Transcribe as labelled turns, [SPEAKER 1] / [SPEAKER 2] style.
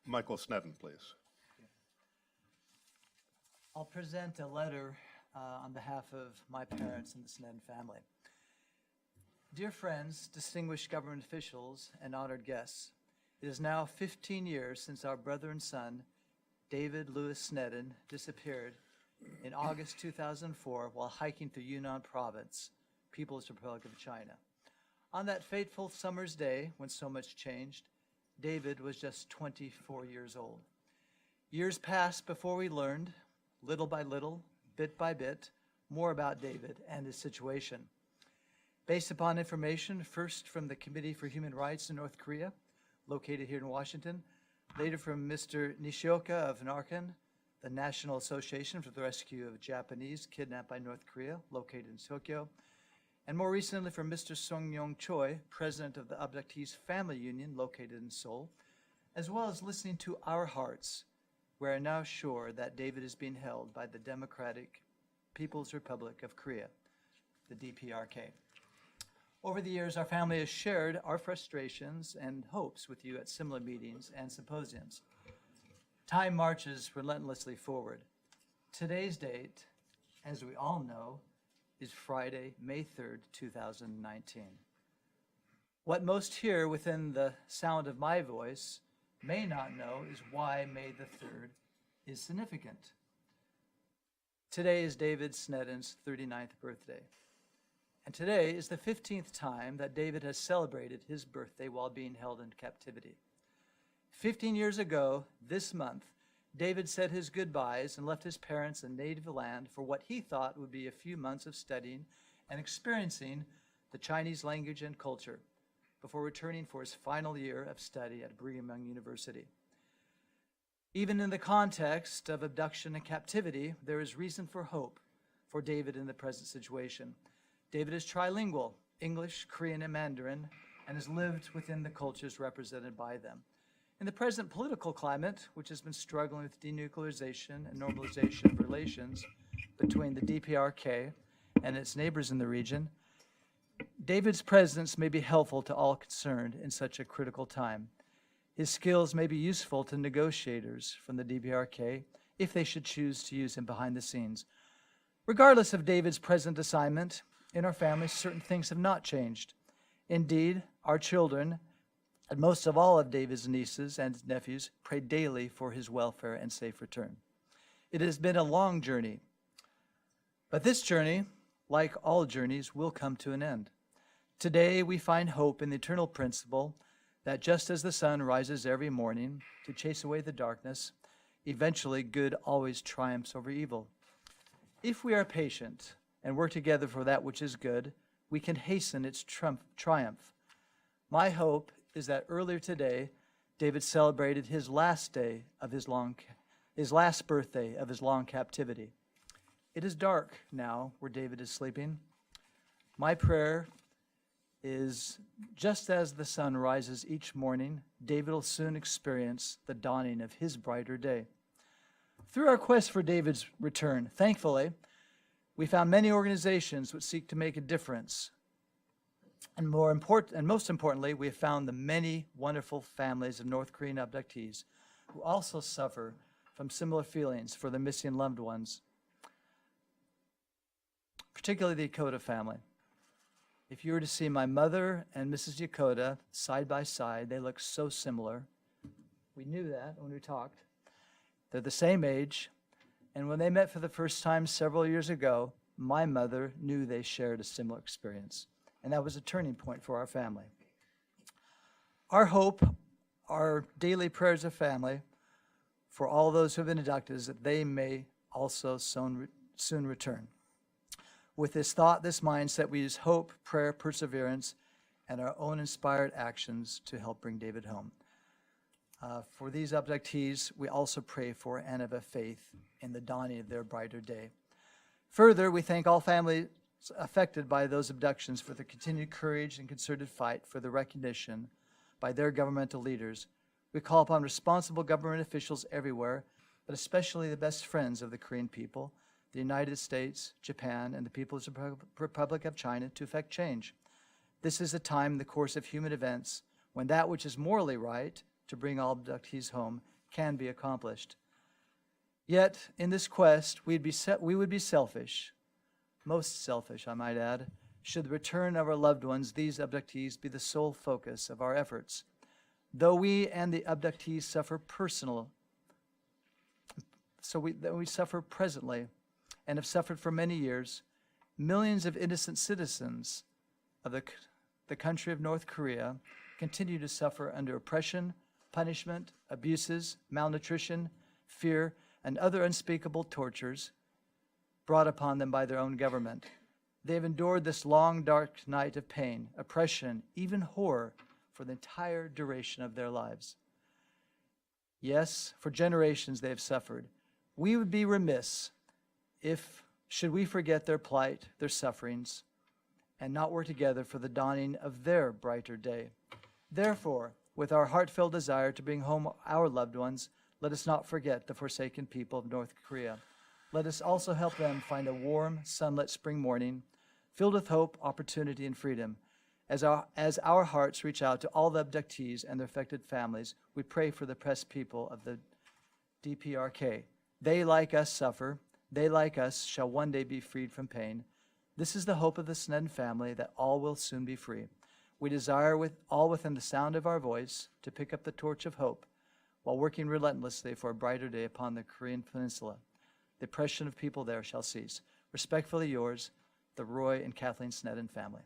[SPEAKER 1] Michael Sneddon, please.
[SPEAKER 2] I'll present a letter on behalf of my parents and the Sneddon family. Dear friends, distinguished government officials, and honored guests, it is now 15 years since our brother and son, David Louis Sneddon, disappeared in August 2004 while hiking through Yunnan Province, People's Republic of China. On that fateful summer's day, when so much changed, David was just 24 years old. Years passed before we learned, little by little, bit by bit, more about David and his situation. Based upon information first from the Committee for Human Rights in North Korea, located here in Washington, later from Mr. Nishioka of Narcan, the National Association for the Rescue of Japanese Kidnapped by North Korea, located in Tokyo, and more recently from Mr. Song-Yong Choi, president of the Abductees Family Union, located in Seoul, as well as listening to our hearts, we are now sure that David is being held by the Democratic People's Republic of Korea, the DPRK. Over the years, our family has shared our frustrations and hopes with you at similar meetings and symposiums. Time marches relentlessly forward. Today's date, as we all know, is Friday, May 3rd, 2019. What most hear within the sound of my voice may not know is why May the 3rd is significant. Today is David Sneddon's 39th birthday. And today is the 15th time that David has celebrated his birthday while being held in captivity. 15 years ago, this month, David said his goodbyes and left his parents and native land for what he thought would be a few months of studying and experiencing the Chinese language and culture before returning for his final year of study at Brigham Young University. Even in the context of abduction and captivity, there is reason for hope for David in the present situation. David is trilingual, English, Korean, and Mandarin, and has lived within the cultures represented by them. In the present political climate, which has been struggling with denuclearization and normalization of relations between the DPRK and its neighbors in the region, David's presence may be helpful to all concerned in such a critical time. His skills may be useful to negotiators from the DPRK if they should choose to use him behind the scenes. Regardless of David's present assignment, in our family, certain things have not changed. Indeed, our children, and most of all of David's nieces and nephews, pray daily for his welfare and safe return. It has been a long journey, but this journey, like all journeys, will come to an end. Today, we find hope in the eternal principle that just as the sun rises every morning to chase away the darkness, eventually good always triumphs over evil. If we are patient and work together for that which is good, we can hasten its triumph. My hope is that earlier today, David celebrated his last day of his last birthday of his long captivity. It is dark now where David is sleeping. My prayer is just as the sun rises each morning, David will soon experience the dawning of his brighter day. Through our quest for David's return, thankfully, we found many organizations which seek to make a difference. And most importantly, we have found the many wonderful families of North Korean abductees who also suffer from similar feelings for their missing loved ones, particularly the Yokota family. If you were to see my mother and Mrs. Yokota side by side, they look so similar. We knew that when we talked. They're the same age, and when they met for the first time several years ago, my mother knew they shared a similar experience, and that was a turning point for our family. Our hope, our daily prayers of family for all those who have been abducted is that they may also soon return. With this thought, this mindset, we use hope, prayer, perseverance, and our own inspired actions to help bring David home. For these abductees, we also pray for and have a faith in the dawning of their brighter day. Further, we thank all families affected by those abductions for their continued courage and concerted fight for the recognition by their governmental leaders. We call upon responsible government officials everywhere, but especially the best friends of the Korean people, the United States, Japan, and the People's Republic of China to effect change. This is a time in the course of human events when that which is morally right to bring all abductees home can be accomplished. Yet, in this quest, we would be selfish, most selfish, I might add, should the return of our loved ones, these abductees, be the sole focus of our efforts. Though we and the abductees suffer we suffer presently and have suffered for many years, millions of innocent citizens of the country of North Korea continue to suffer under oppression, punishment, abuses, malnutrition, fear, and other unspeakable tortures brought upon them by their own government. They have endured this long, dark night of pain, oppression, even horror for the entire duration of their lives. Yes, for generations they have suffered. We would be remiss should we forget their plight, their sufferings, and not work together for the dawning of their brighter day. Therefore, with our heartfelt desire to bring home our loved ones, let us not forget the forsaken people of North Korea. Let us also help them find a warm, sunlit spring morning, filled with hope, opportunity, and freedom. As our hearts reach out to all the abductees and their affected families, we pray for the oppressed people of the DPRK. They, like us, suffer. They, like us, shall one day be freed from pain. This is the hope of the Sneddon family, that all will soon be free. We desire, all within the sound of our voice, to pick up the torch of hope while working relentlessly for a brighter day upon the Korean peninsula. The oppression of people there shall cease. Respectfully yours, the Roy and Kathleen Sneddon family.